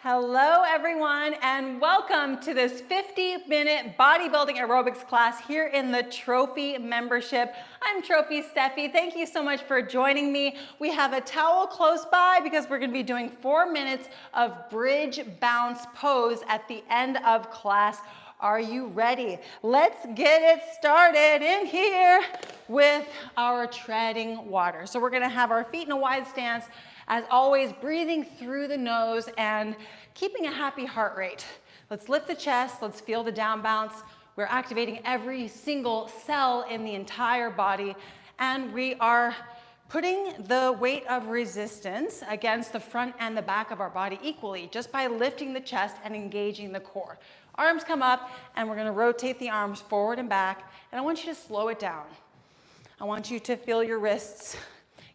Hello everyone and welcome to this 50-minute bodybuilding aerobics class here in the Trophy membership. I'm Trophy Steffi. Thank you so much for joining me. We have a towel close by because we're going to be doing 4 minutes of bridge bounce pose at the end of class. Are you ready? Let's get it started in here with our treading water. So we're going to have our feet in a wide stance. As always, breathing through the nose and keeping a happy heart rate. Let's lift the chest, let's feel the down bounce. We're activating every single cell in the entire body, and we are putting the weight of resistance against the front and the back of our body equally, just by lifting the chest and engaging the core. Arms come up, and we're gonna rotate the arms forward and back, and I want you to slow it down. I want you to feel your wrists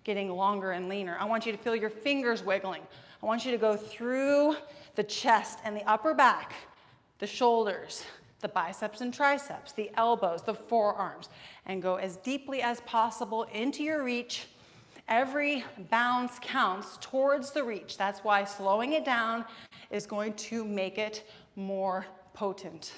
getting longer and leaner. I want you to feel your fingers wiggling. I want you to go through the chest and the upper back, the shoulders, the biceps and triceps, the elbows, the forearms, and go as deeply as possible into your reach. Every bounce counts towards the reach. That's why slowing it down is going to make it more potent.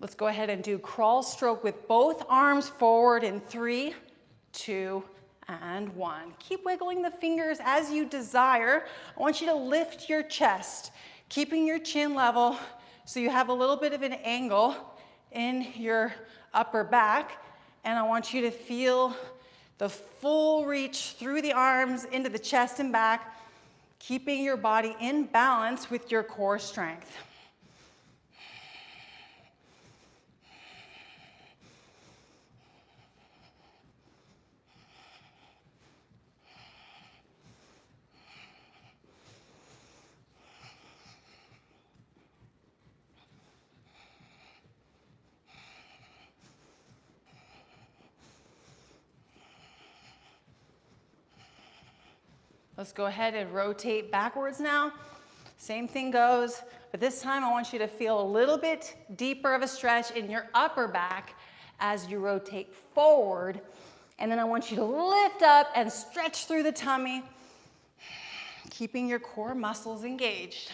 Let's go ahead and do crawl stroke with both arms forward in 3, 2, and 1. Keep wiggling the fingers as you desire. I want you to lift your chest, keeping your chin level so you have a little bit of an angle in your upper back. And I want you to feel the full reach through the arms into the chest and back, keeping your body in balance with your core strength. Let's go ahead and rotate backwards now. Same thing goes, but this time I want you to feel a little bit deeper of a stretch in your upper back as you rotate forward. And then I want you to lift up and stretch through the tummy, keeping your core muscles engaged.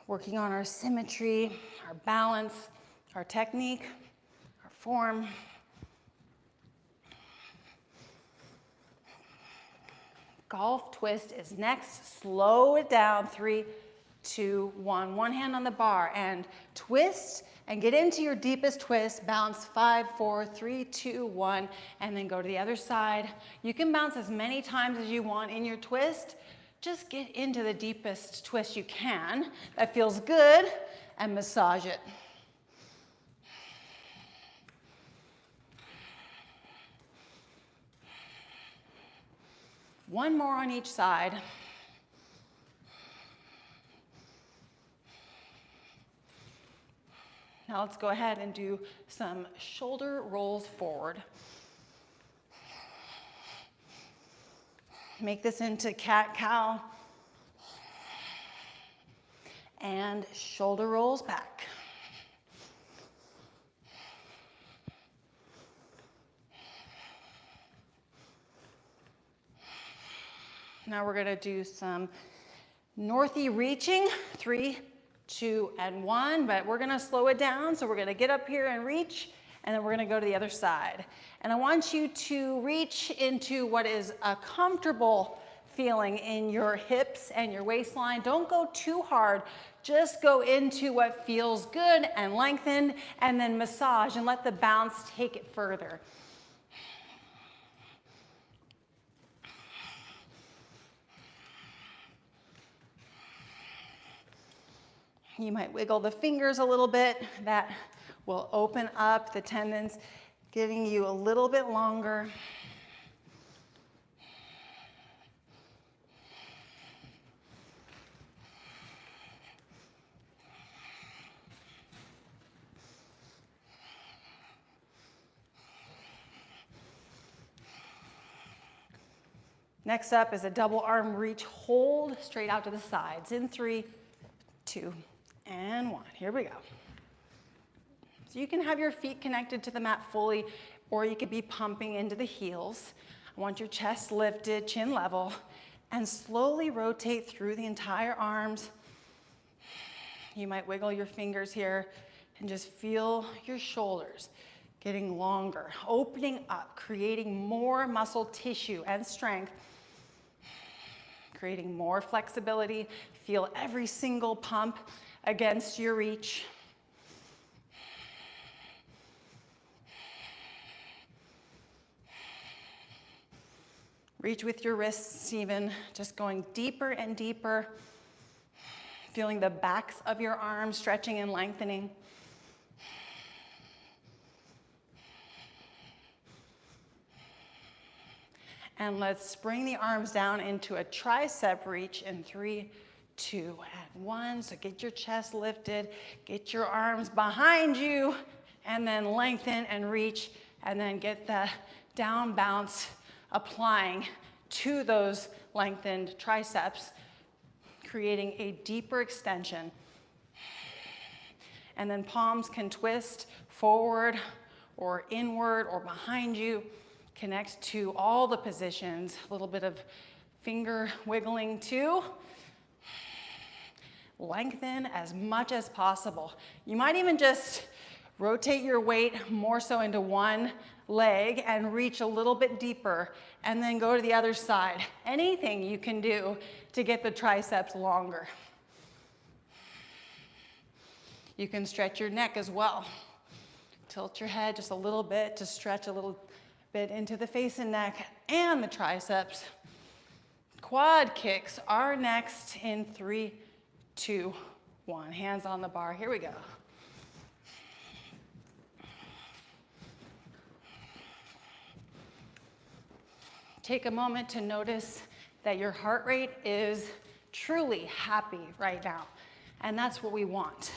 Working on our symmetry, our balance, our technique, our form. Golf twist is next. Slow it down. 3, 2, 1. One hand on the bar and twist and get into your deepest twist. Bounce 5, 4, 3, 2, 1, and then go to the other side. You can bounce as many times as you want in your twist. Just get into the deepest twist you can. That feels good, and massage it. One more on each side. Now let's go ahead and do some shoulder rolls forward. Make this into cat-cow and shoulder rolls back. Now we're going to do some northy reaching, 3, 2, and 1, but we're going to slow it down. So we're going to get up here and reach, and then we're going to go to the other side. And I want you to reach into what is a comfortable feeling in your hips and your waistline. Don't go too hard. Just go into what feels good and lengthen, and then massage and let the bounce take it further. You might wiggle the fingers a little bit. That will open up the tendons, getting you a little bit longer. Next up is a double arm reach hold straight out to the sides in 3, 2, and 1. Here we go. So you can have your feet connected to the mat fully, or you could be pumping into the heels. I want your chest lifted, chin level, and slowly rotate through the entire arms. You might wiggle your fingers here and just feel your shoulders getting longer, opening up, creating more muscle tissue and strength, creating more flexibility. Feel every single pump against your reach. Reach with your wrists even, just going deeper and deeper, feeling the backs of your arms stretching and lengthening. And let's bring the arms down into a tricep reach in 3, 2, and 1. So get your chest lifted, get your arms behind you, and then lengthen and reach, and then get the down bounce applying to those lengthened triceps, creating a deeper extension. And then palms can twist forward or inward or behind you. Connect to all the positions. A little bit of finger wiggling too. Lengthen as much as possible. You might even just rotate your weight more so into one leg and reach a little bit deeper, and then go to the other side. Anything you can do to get the triceps longer. You can stretch your neck as well. Tilt your head just a little bit to stretch a little bit into the face and neck and the triceps. Quad kicks are next in 3, 2, 1. Hands on the bar. Here we go. Take a moment to notice that your heart rate is truly happy right now. And that's what we want.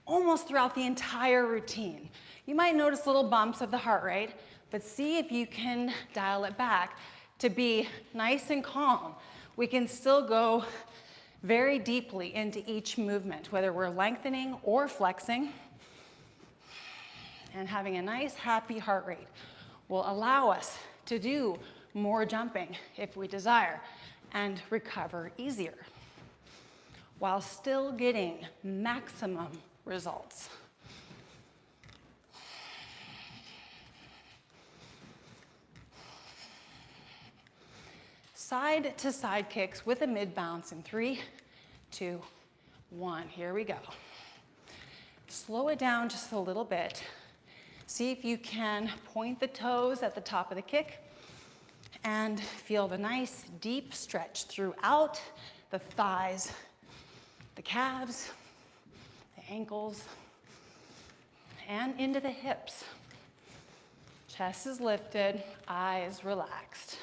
Almost throughout the entire routine. You might notice little bumps of the heart rate, but see if you can dial it back to be nice and calm. We can still go very deeply into each movement, whether we're lengthening or flexing. And having a nice, happy heart rate will allow us to do more jumping if we desire and recover easier while still getting maximum results. Side to side kicks with a mid bounce in 3, 2, 1. Here we go. Slow it down just a little bit. See if you can point the toes at the top of the kick and feel the nice deep stretch throughout the thighs, the calves, the ankles, and into the hips. Chest is lifted, eyes relaxed.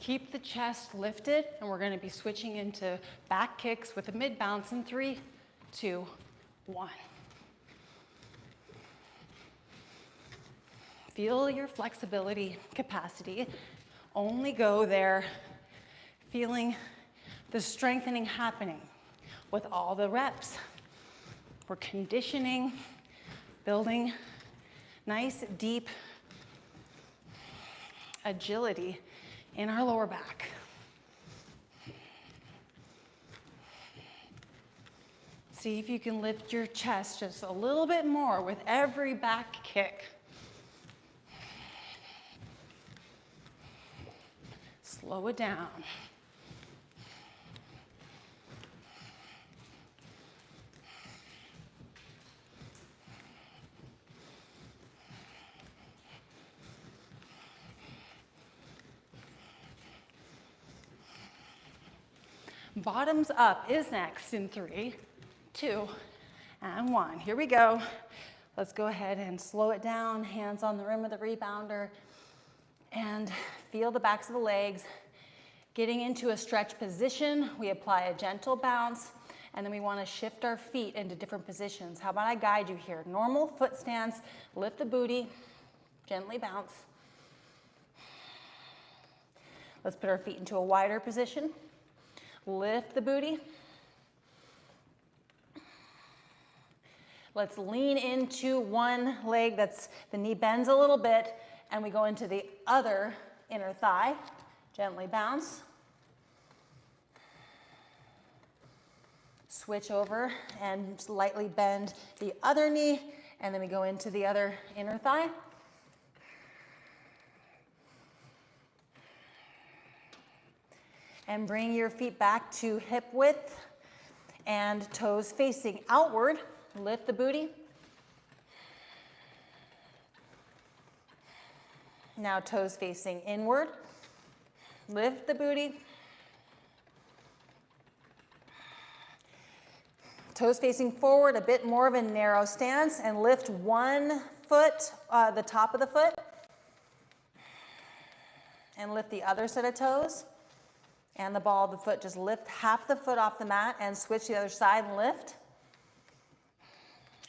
Keep the chest lifted, and we're going to be switching into back kicks with a mid bounce in 3, 2, 1. Feel your flexibility capacity. Only go there feeling the strengthening happening with all the reps. We're conditioning, building nice, deep agility in our lower back. See if you can lift your chest just a little bit more with every back kick. Slow it down. Bottoms up is next in 3, 2, and 1. Here we go. Let's go ahead and slow it down. Hands on the rim of the rebounder. And feel the backs of the legs. Getting into a stretch position, we apply a gentle bounce, and then we want to shift our feet into different positions. How about I guide you here? Normal foot stance, lift the booty, gently bounce. Let's put our feet into a wider position. Lift the booty. Let's lean into one leg, the knee bends a little bit, and we go into the other inner thigh. Gently bounce. Switch over and lightly bend the other knee, and then we go into the other inner thigh. And bring your feet back to hip width and toes facing outward. Lift the booty. Now toes facing inward. Lift the booty. Toes facing forward, a bit more of a narrow stance, and lift one foot, the top of the foot. And lift the other set of toes. And the ball of the foot, just lift half the foot off the mat and switch to the other side and lift.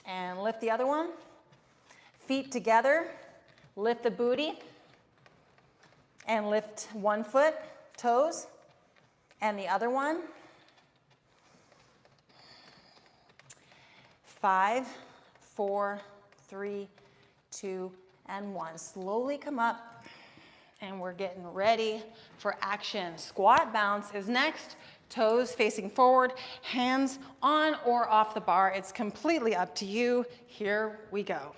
And lift the other one. Feet together, lift the booty. And lift one foot, toes, and the other one. 5, 4, 3, 2, and 1. Slowly come up, and we're getting ready for action. Squat bounce is next. Toes facing forward, hands on or off the bar. It's completely up to you. Here we go.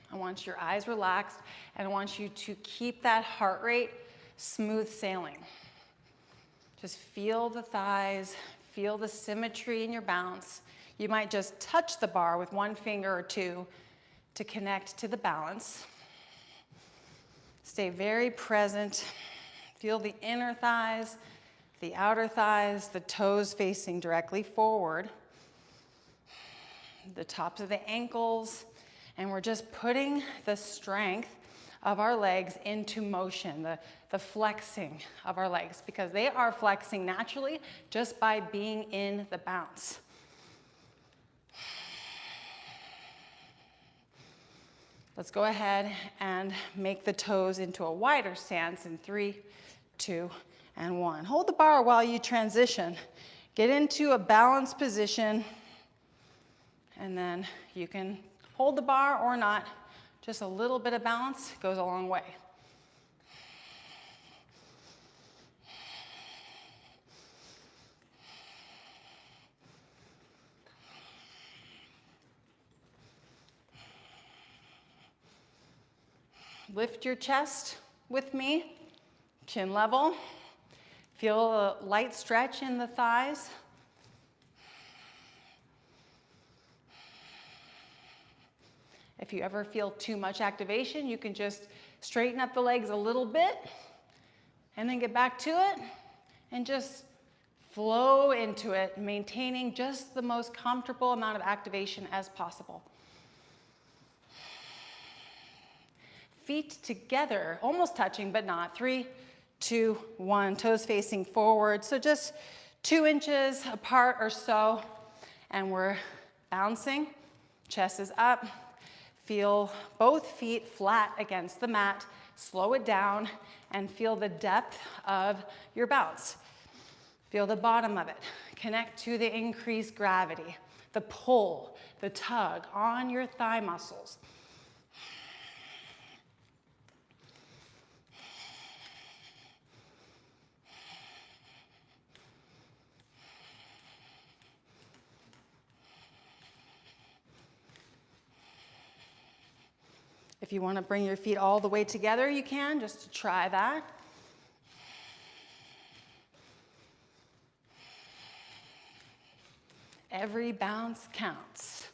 I want your eyes relaxed, and I want you to keep that heart rate smooth sailing. Just feel the thighs, feel the symmetry in your bounce. You might just touch the bar with one finger or two to connect to the balance. Stay very present. Feel the inner thighs, the outer thighs, the toes facing directly forward, the tops of the ankles, and we're just putting the strength of our legs into motion, the flexing of our legs, because they are flexing naturally just by being in the bounce. Let's go ahead and make the toes into a wider stance in 3, 2, and 1. Hold the bar while you transition. Get into a balanced position, and then you can hold the bar or not. Just a little bit of balance goes a long way. Lift your chest with me, chin level. Feel a light stretch in the thighs. If you ever feel too much activation, you can just straighten up the legs a little bit and then get back to it and just flow into it, maintaining just the most comfortable amount of activation as possible. Feet together, almost touching, but not. 3, 2, 1, toes facing forward. So just 2 inches apart or so, and we're bouncing. Chest is up. Feel both feet flat against the mat. Slow it down and feel the depth of your bounce. Feel the bottom of it. Connect to the increased gravity, the pull, the tug on your thigh muscles. If you want to bring your feet all the way together, you can, just to try that. Every bounce counts.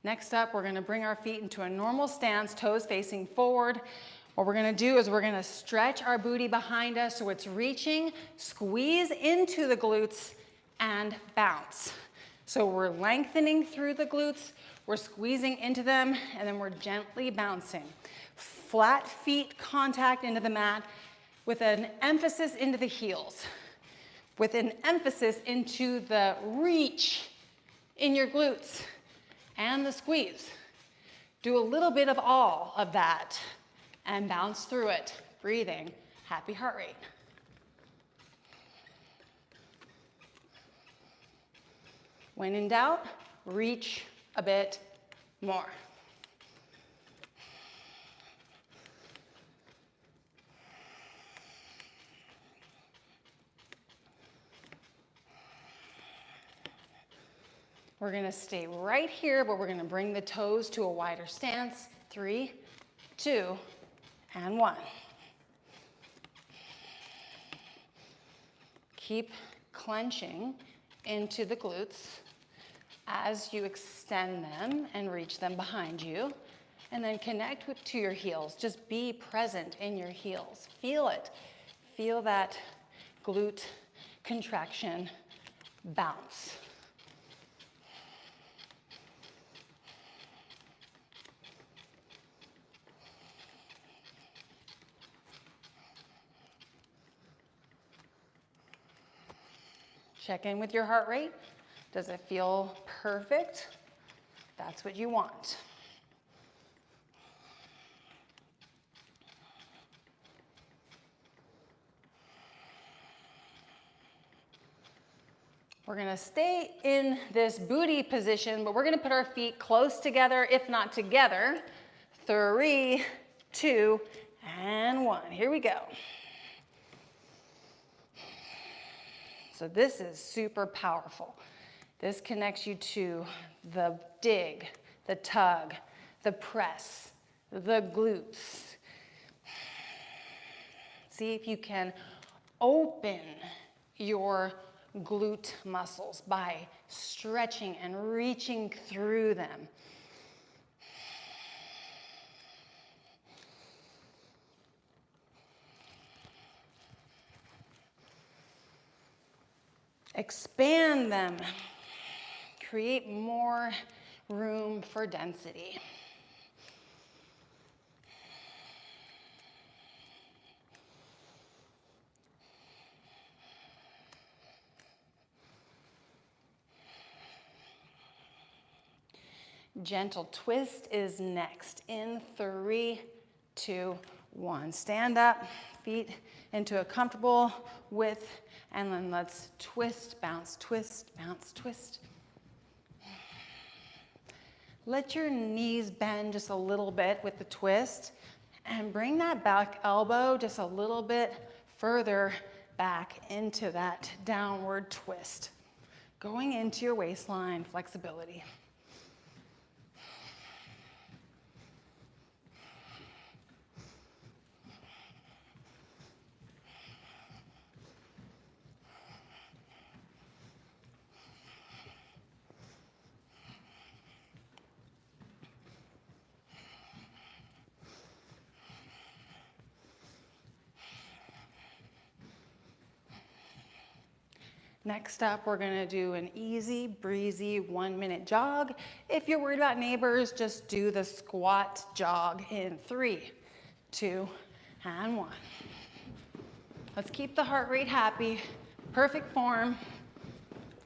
Next up, we're gonna bring our feet into a normal stance, toes facing forward. What we're gonna do is we're gonna stretch our booty behind us so it's reaching, squeeze into the glutes, and bounce. So we're lengthening through the glutes, we're squeezing into them, and then we're gently bouncing. Flat feet contact into the mat with an emphasis into the heels, with an emphasis into the reach in your glutes and the squeeze. Do a little bit of all of that and bounce through it, breathing, happy heart rate. When in doubt, reach a bit more. We're gonna stay right here, but we're gonna bring the toes to a wider stance. 3, 2, and 1. Keep clenching into the glutes as you extend them and reach them behind you. And then connect to your heels. Just be present in your heels. Feel it. Feel that glute contraction bounce. Check in with your heart rate. Does it feel perfect? That's what you want. We're gonna stay in this booty position, but we're gonna put our feet close together, if not together. 3, 2, and 1. Here we go. So this is super powerful. This connects you to the dig, the tug, the press, the glutes. See if you can open your glute muscles by stretching and reaching through them. Expand them. Create more room for density. Gentle twist is next. In 3, 2, 1. Stand up, feet into a comfortable width, and then let's twist, bounce, twist, bounce, twist. Let your knees bend just a little bit with the twist, and bring that back elbow just a little bit further back into that downward twist. Going into your waistline flexibility. Next up, we're gonna do an easy breezy 1-minute jog. If you're worried about neighbors, just do the squat jog in 3, 2, and 1. Let's keep the heart rate happy, perfect form,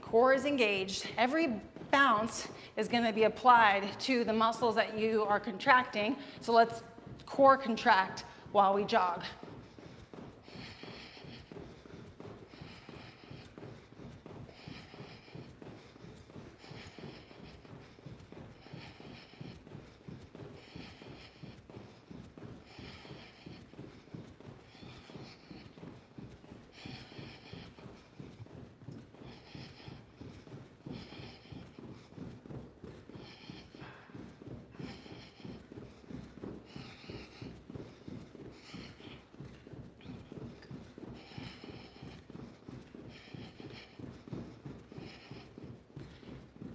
core is engaged. Every bounce is gonna be applied to the muscles that you are contracting, so let's core contract while we jog.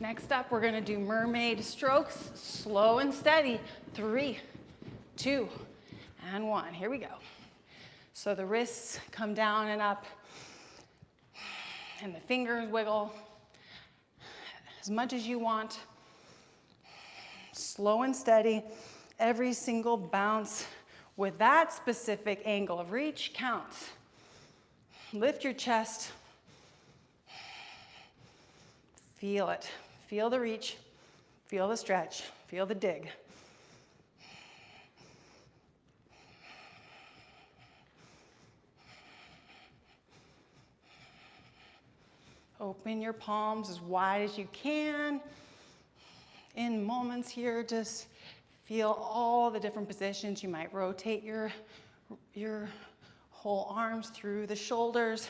Next up, we're gonna do mermaid strokes, slow and steady. 3, 2, and 1. Here we go. So the wrists come down and up, and the fingers wiggle as much as you want. Slow and steady. Every single bounce with that specific angle of reach counts. Lift your chest. Feel it. Feel the reach. Feel the stretch. Feel the dig. Open your palms as wide as you can. In moments here, just feel all the different positions. You might rotate your whole arms through the shoulders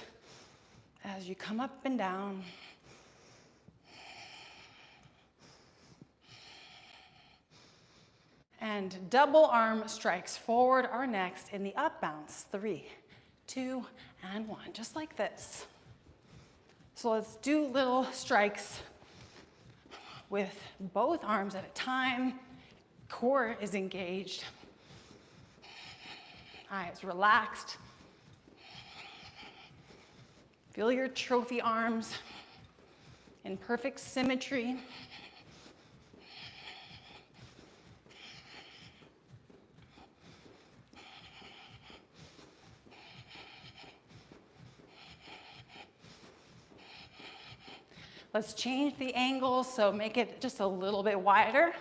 as you come up and down. And double arm strikes forward are next in the up bounce. 3, 2, and 1, just like this. So let's do little strikes with both arms at a time. Core is engaged. Eyes relaxed. Feel your trophy arms in perfect symmetry. Let's change the angle, so make it just a little bit wider.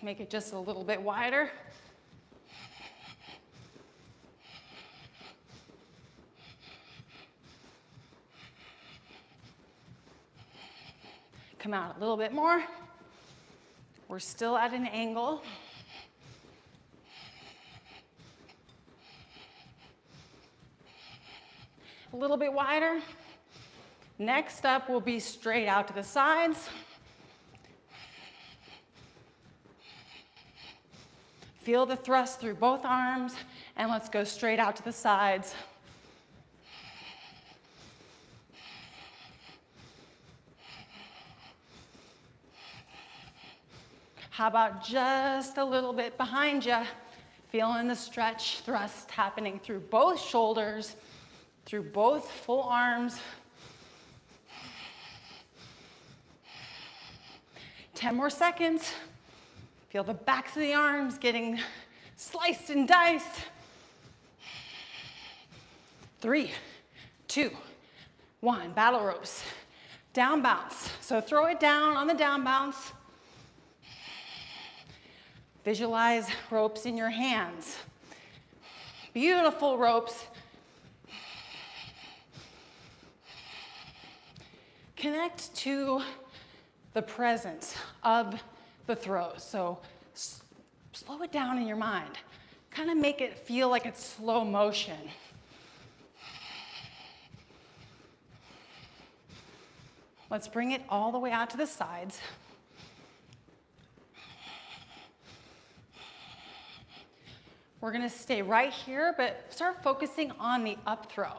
Make it just a little bit wider. Come out a little bit more. We're still at an angle. A little bit wider. Next up will be straight out to the sides. Feel the thrust through both arms, and let's go straight out to the sides. How about just a little bit behind you? Feeling the stretch thrust happening through both shoulders, through both full arms. 10 more seconds. Feel the backs of the arms getting sliced and diced. 3, 2, 1. Battle ropes. Down bounce. So throw it down on the down bounce. Visualize ropes in your hands. Beautiful ropes. Connect to the presence of the throws. So slow it down in your mind. Kind of make it feel like it's slow motion. Let's bring it all the way out to the sides. We're gonna stay right here, but start focusing on the up throw.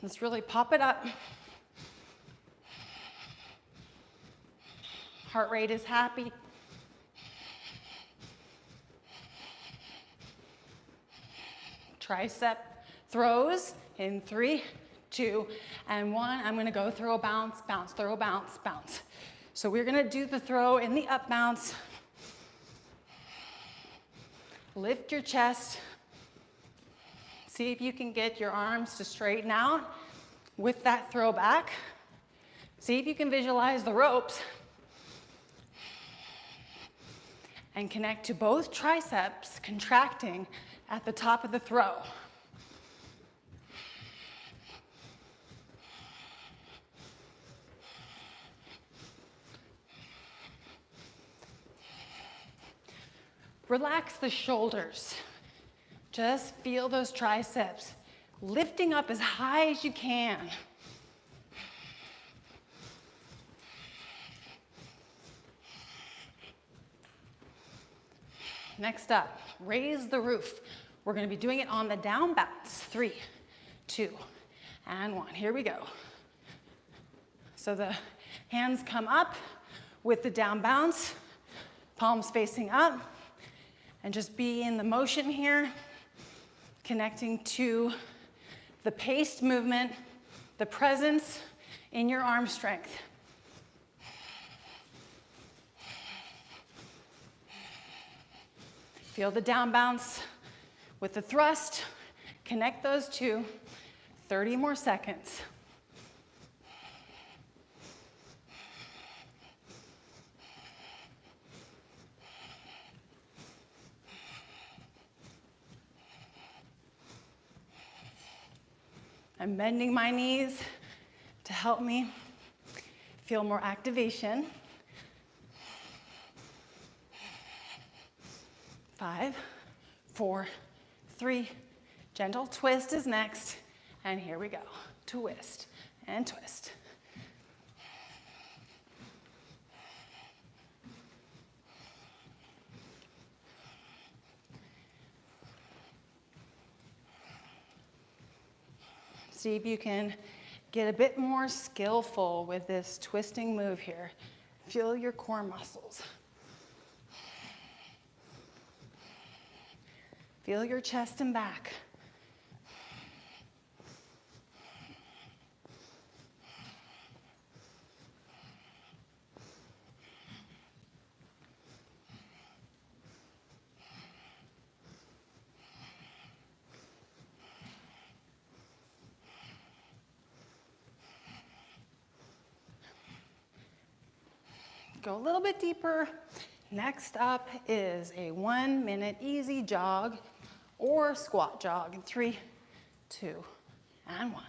Let's really pop it up. Heart rate is happy. Tricep throws in 3, 2, and 1. I'm gonna go throw, bounce, bounce, throw, bounce, bounce. So we're gonna do the throw in the up bounce. Lift your chest. See if you can get your arms to straighten out with that throw back. See if you can visualize the ropes. And connect to both triceps contracting at the top of the throw. Relax the shoulders. Just feel those triceps lifting up as high as you can. Next up, raise the roof. We're gonna be doing it on the down bounce. 3, 2, and 1. Here we go. So the hands come up with the down bounce, palms facing up, and just be in the motion here, connecting to the paced movement, the presence in your arm strength. Feel the down bounce with the thrust. Connect those two. 30 more seconds. I'm bending my knees to help me feel more activation. 5, 4, 3, gentle twist is next. And here we go. Twist and twist. See if you can get a bit more skillful with this twisting move here. Feel your core muscles. Feel your chest and back. Go a little bit deeper. Next up is a 1-minute easy jog or squat jog in 3, 2, and 1.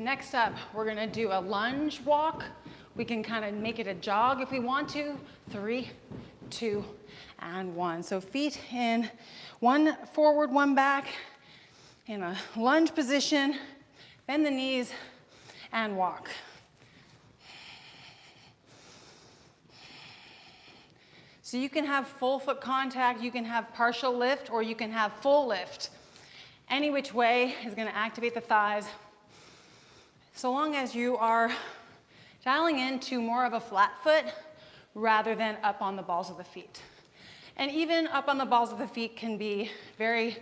Next up, we're gonna do a lunge walk. We can kind of make it a jog if we want to. 3, 2, and 1. So feet in, one forward, one back, in a lunge position. Bend the knees and walk. So you can have full foot contact, you can have partial lift, or you can have full lift. Any which way is gonna activate the thighs. So long as you are dialing into more of a flat foot rather than up on the balls of the feet. And even up on the balls of the feet can be very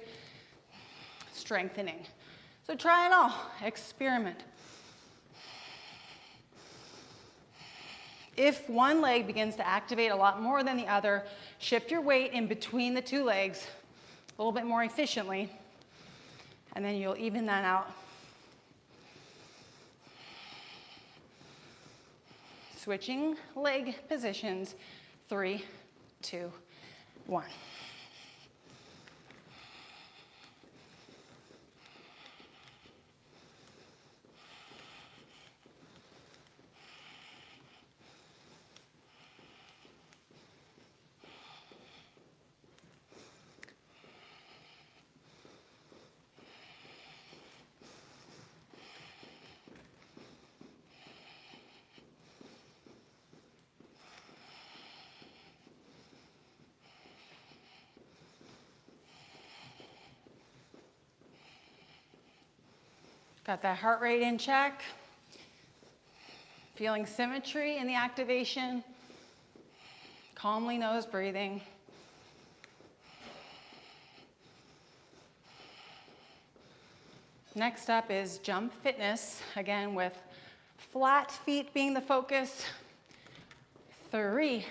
strengthening. So try it all, experiment. If one leg begins to activate a lot more than the other, shift your weight in between the two legs a little bit more efficiently, and then you'll even that out. Switching leg positions, 3, 2, 1. Got that heart rate in check. Feeling symmetry in the activation. Calmly nose breathing. Next up is jump fitness, again with Flat feet being the focus. 3,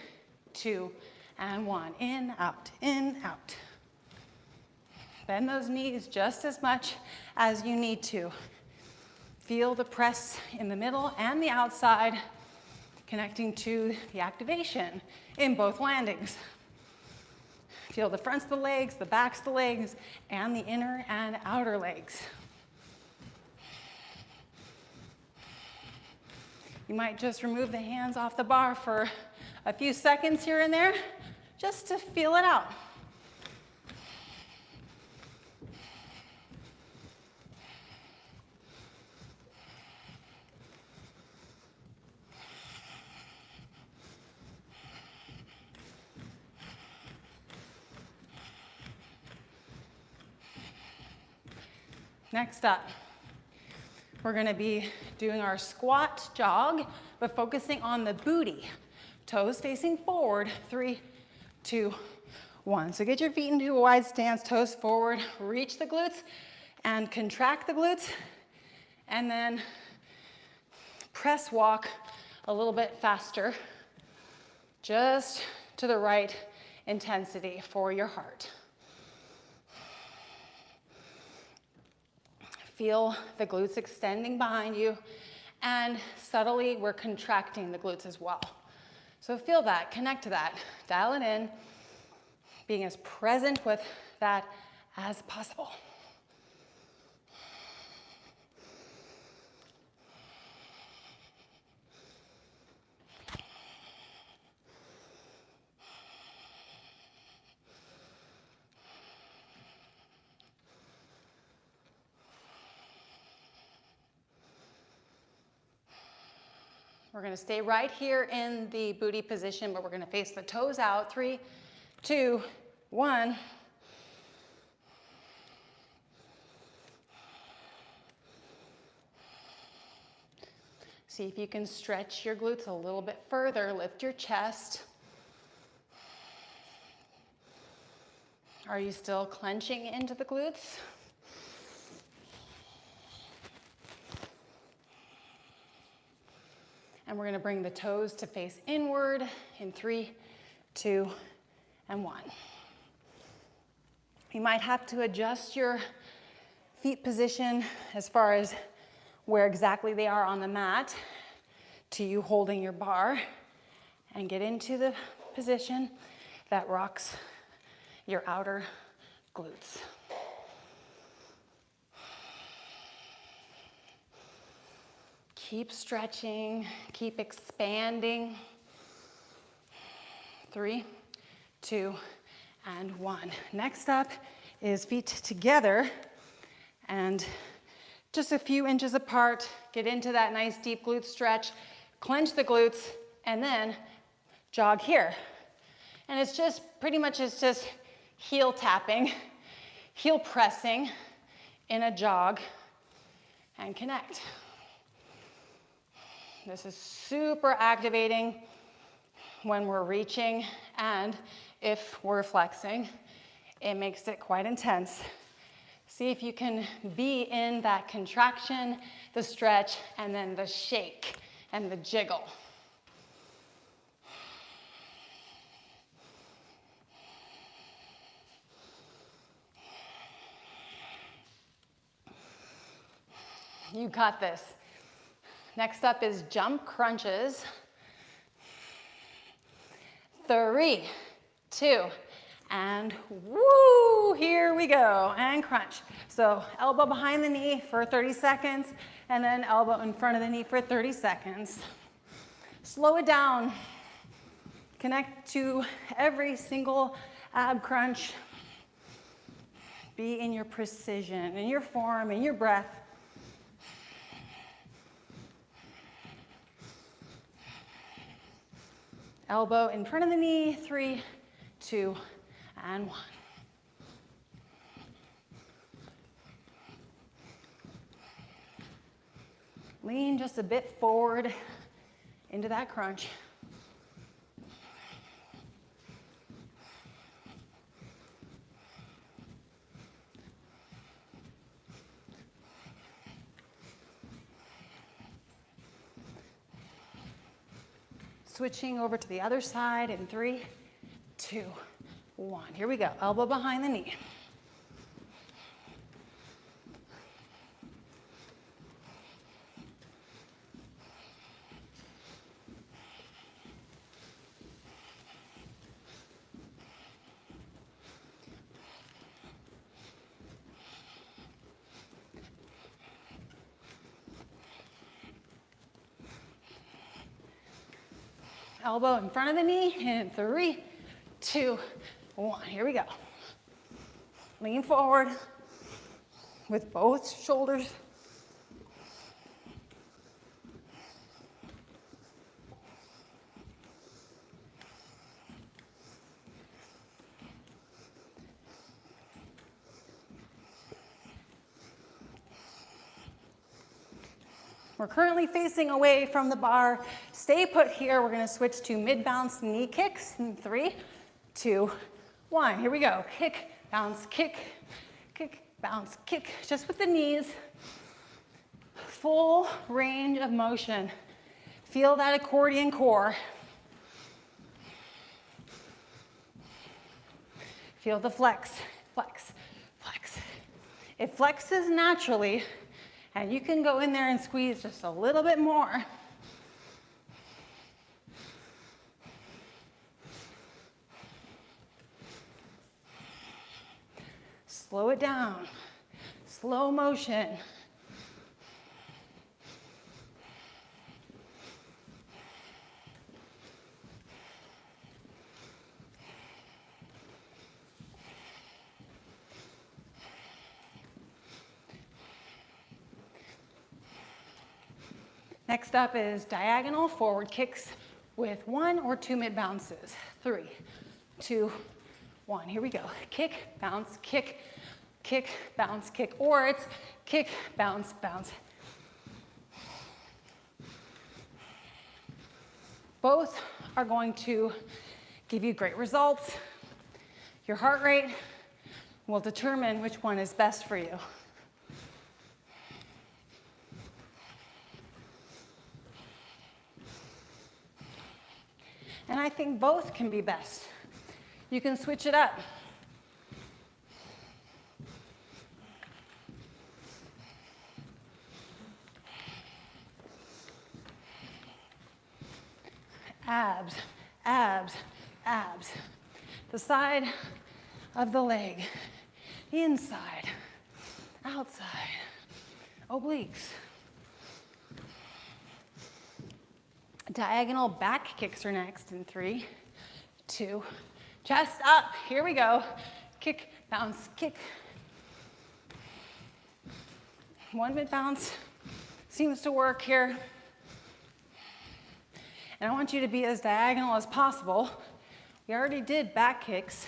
2, and 1. In, out, in, out. Bend those knees just as much as you need to. Feel the press in the middle and the outside, connecting to the activation in both landings. Feel the fronts of the legs, the backs of the legs, and the inner and outer legs. You might just remove the hands off the bar for a few seconds here and there, just to feel it out. Next up, we're going to be doing our squat jog, but focusing on the booty. Toes facing forward. 3, 2, 1. So get your feet into a wide stance, toes forward, reach the glutes and contract the glutes, and then press walk a little bit faster, just to the right intensity for your heart. Feel the glutes extending behind you, and subtly we're contracting the glutes as well. So feel that, connect to that, dial it in, being as present with that as possible. We're going to stay right here in the booty position, but we're going to face the toes out. 3, 2, 1. See if you can stretch your glutes a little bit further. Lift your chest. Are you still clenching into the glutes? And we're going to bring the toes to face inward in 3, 2, and 1. You might have to adjust your feet position as far as where exactly they are on the mat to you holding your bar, and get into the position that rocks your outer glutes. Keep stretching, keep expanding. 3, 2, and 1. Next up is feet together and just a few inches apart. Get into that nice deep glute stretch, clench the glutes, and then jog here. And it's just pretty much, it's just heel tapping, heel pressing in a jog, and connect. This is super activating when we're reaching, and if we're flexing, it makes it quite intense. See if you can be in that contraction, the stretch, and then the shake and the jiggle. You got this. Next up is jump crunches. 3, 2, and woo, here we go, and crunch. So elbow behind the knee for 30 seconds, and then elbow in front of the knee for 30 seconds. Slow it down. Connect to every single ab crunch. Be in your precision, in your form, in your breath. Elbow in front of the knee, 3, 2, and 1. Lean just a bit forward into that crunch. Switching over to the other side in 3, 2, 1. Here we go. Elbow behind the knee. Elbow in front of the knee in 3, 2, 1. Here we go. Lean forward with both shoulders. We're currently facing away from the bar. Stay put here. We're gonna switch to mid-bounce knee kicks in 3, 2, 1. Here we go. Kick, bounce, kick, kick, bounce, kick. Just with the knees. Full range of motion. Feel that accordion core. Feel the flex, flex, flex. It flexes naturally. And you can go in there and squeeze just a little bit more. Slow it down. Slow motion. Next up is diagonal forward kicks with 1 or 2 mid bounces. 3, 2, 1. Here we go. Kick, bounce, kick, kick, bounce, kick. Or it's kick, bounce, bounce. Both are going to give you great results. Your heart rate will determine which one is best for you. And I think both can be best. You can switch it up. Abs, abs, abs. The side of the leg, inside, outside, obliques. Diagonal back kicks are next in 3, 2, chest up. Here we go. Kick, bounce, kick. 1 mid bounce seems to work here. And I want you to be as diagonal as possible. We already did back kicks.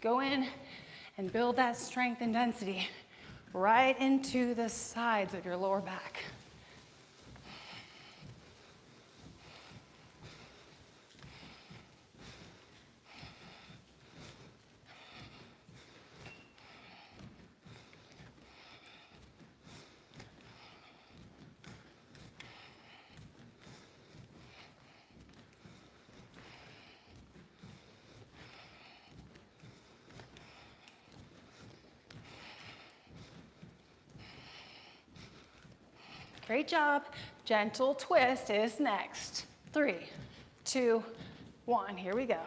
Go in and build that strength and density right into the sides of your lower back. Great job. Gentle twist is next. 3, 2, 1. Here we go.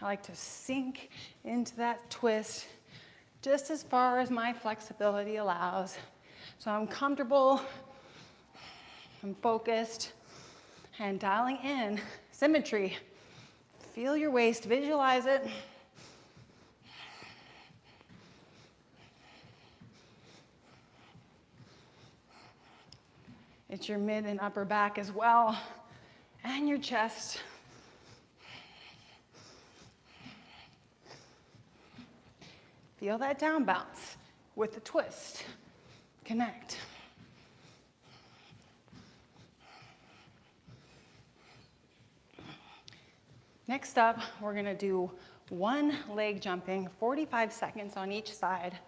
I like to sink into that twist just as far as my flexibility allows. So I'm comfortable, I'm focused, and dialing in symmetry. Feel your waist, visualize it. It's your mid and upper back as well, and your chest. Feel that down bounce with the twist. Connect. Next up, we're gonna do 1 leg jumping, 45 seconds on each side.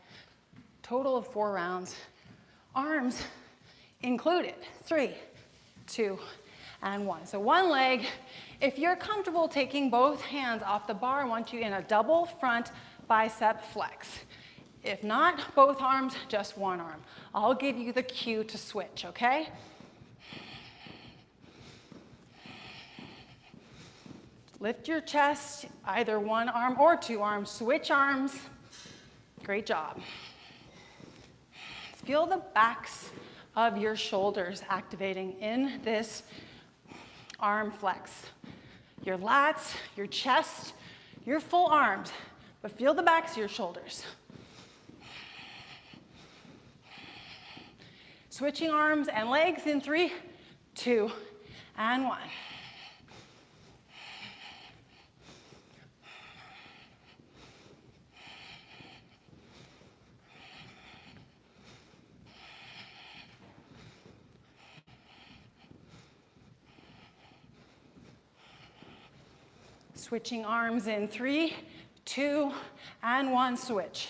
Total of 4 rounds. Arms included. 3, 2, and 1. So one leg. If you're comfortable taking both hands off the bar, I want you in a double front bicep flex. If not, both arms, just one arm. I'll give you the cue to switch, okay? Lift your chest, either one arm or 2 arms. Switch arms. Great job. Feel the backs of your shoulders activating in this arm flex. Your lats, your chest, your full arms, but feel the backs of your shoulders. Switching arms and legs in 3, 2, and 1. Switching arms in 3, 2, and 1, switch.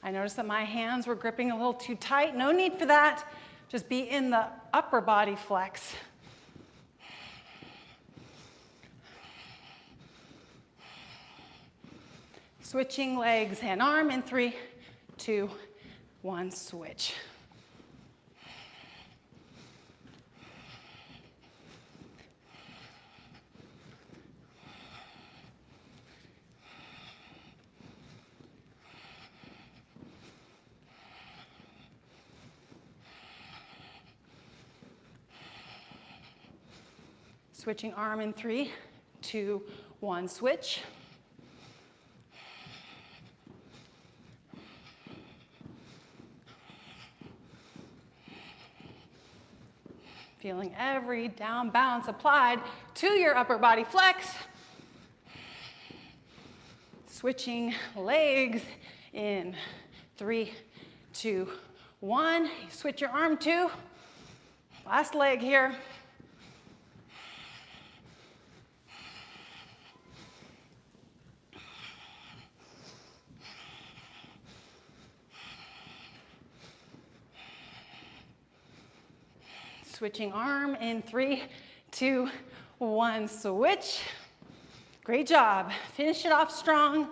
I noticed that my hands were gripping a little too tight. No need for that. Just be in the upper body flex. Switching legs and arm in 3, 2, 1, switch. Switching arm in 3, 2, 1, switch. Feeling every down bounce applied to your upper body flex. Switching legs in 3, 2, 1. Switch your arm too. Last leg here. Switching arm in 3, 2, 1, switch. Great job. Finish it off strong.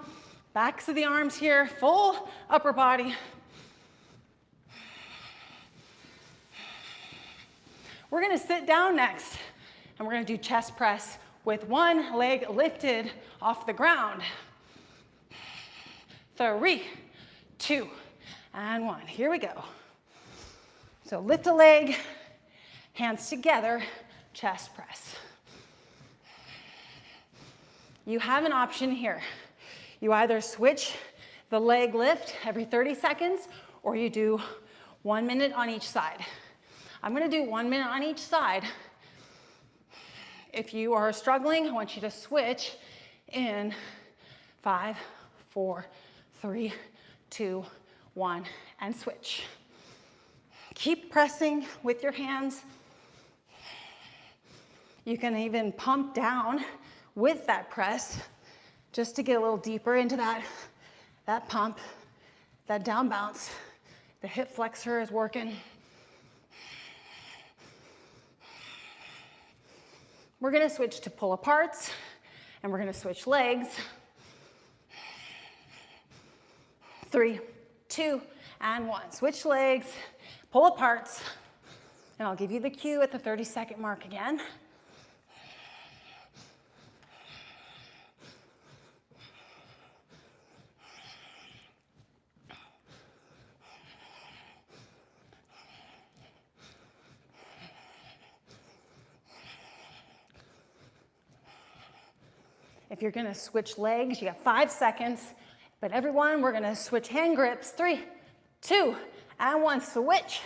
Backs of the arms here, full upper body. We're gonna sit down next, and we're gonna do chest press with one leg lifted off the ground. 3, 2, and 1. Here we go. So lift a leg, hands together, chest press. You have an option here. You either switch the leg lift every 30 seconds, or you do 1 minute on each side. I'm gonna do 1 minute on each side. If you are struggling, I want you to switch in 5, 4, 3, 2, 1, and switch. Keep pressing with your hands. You can even pump down with that press just to get a little deeper into that pump, that down bounce. The hip flexor is working. We're gonna switch to pull aparts, and we're gonna switch legs. 3, 2, and 1. Switch legs, pull aparts, and I'll give you the cue at the 30-second mark again. If you're gonna switch legs, you got 5 seconds. But everyone, we're gonna switch hand grips. 3, 2, and 1, switch.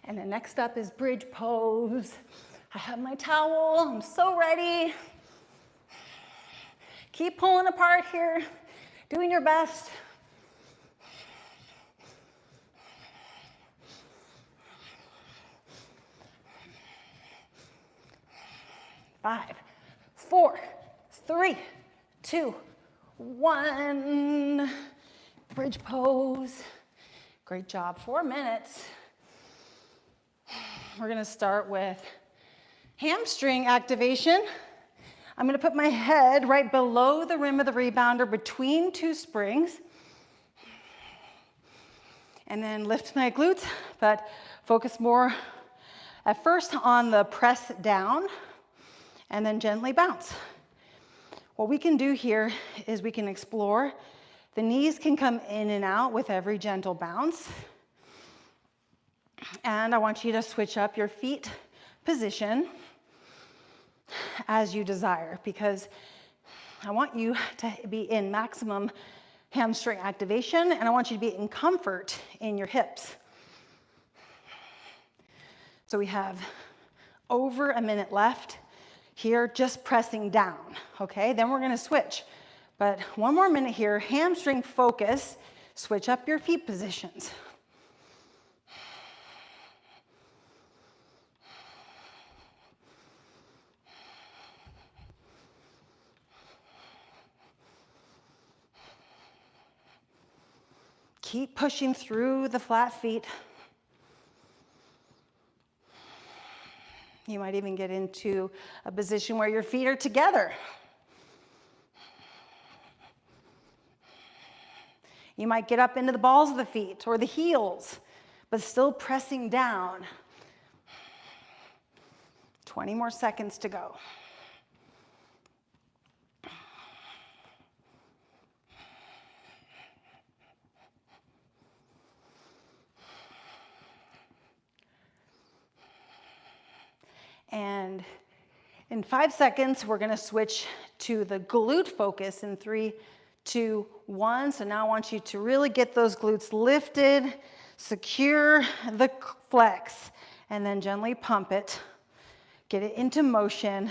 And then next up is bridge pose. I have my towel, I'm so ready. Keep pulling apart here, doing your best. 5, 4, 3, 2, 1. Bridge pose. Great job. 4 minutes. We're going to start with hamstring activation. I'm going to put my head right below the rim of the rebounder between 2 springs. And then lift my glutes, but focus more at first on the press down and then gently bounce. What we can do here is we can explore. The knees can come in and out with every gentle bounce. And I want you to switch up your feet position as you desire, because I want you to be in maximum hamstring activation, and I want you to be in comfort in your hips. So we have over a minute left here, just pressing down, okay? Then we're gonna switch. But 1 more minute here, hamstring focus, switch up your feet positions. Keep pushing through the flat feet. You might even get into a position where your feet are together. You might get up into the balls of the feet or the heels, but still pressing down. 20 more seconds to go. And in 5 seconds, we're gonna switch to the glute focus in 3, 2, 1. So now I want you to really get those glutes lifted, secure the flex, and then gently pump it. Get it into motion.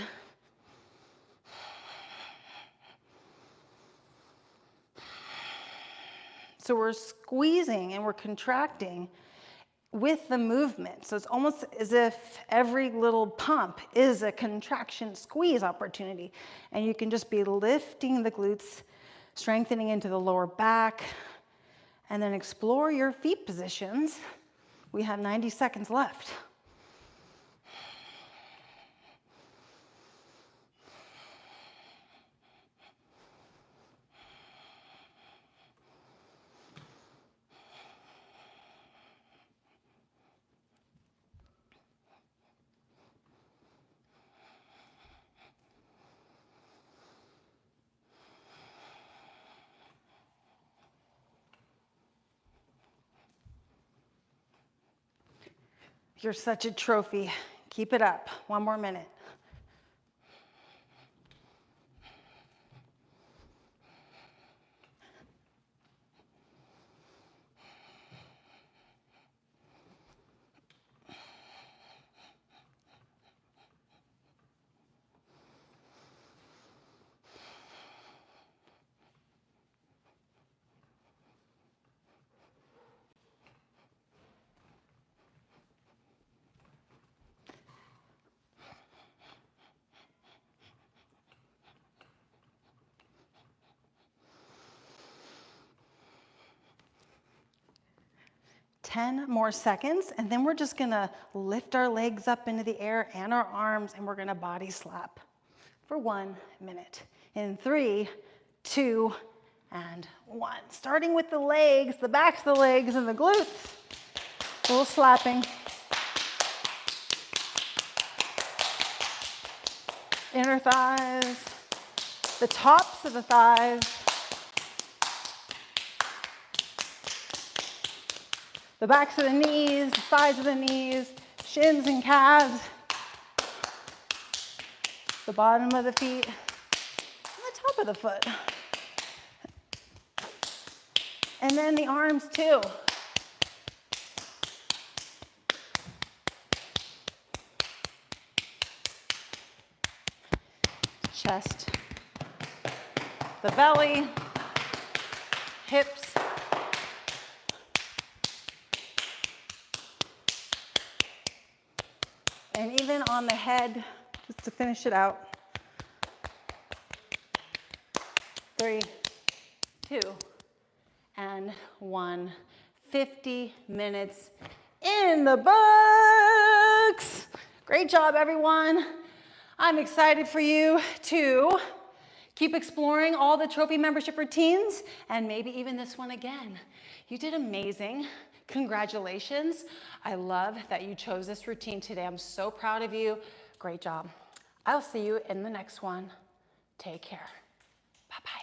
So we're squeezing and we're contracting with the movement. So it's almost as if every little pump is a contraction squeeze opportunity. And you can just be lifting the glutes, strengthening into the lower back, and then explore your feet positions. We have 90 seconds left. You're such a trophy. Keep it up. 1 more minute. Ten more seconds, and then we're just gonna lift our legs up into the air and our arms, and we're gonna body slap for 1 minute. In 3, 2, and 1. Starting with the legs, the backs of the legs and the glutes. A little slapping. Inner thighs, the tops of the thighs. The backs of the knees, the sides of the knees, shins and calves, the bottom of the feet, and the top of the foot. And then the arms too. Chest, the belly, hips, and even on the head, just to finish it out. 3, 2, and 1. 50 minutes in the books. Great job, everyone. I'm excited for you to keep exploring all the trophy membership routines and maybe even this one again. You did amazing. Congratulations. I love that you chose this routine today. I'm so proud of you. Great job. I'll see you in the next one. Take care. Bye-bye.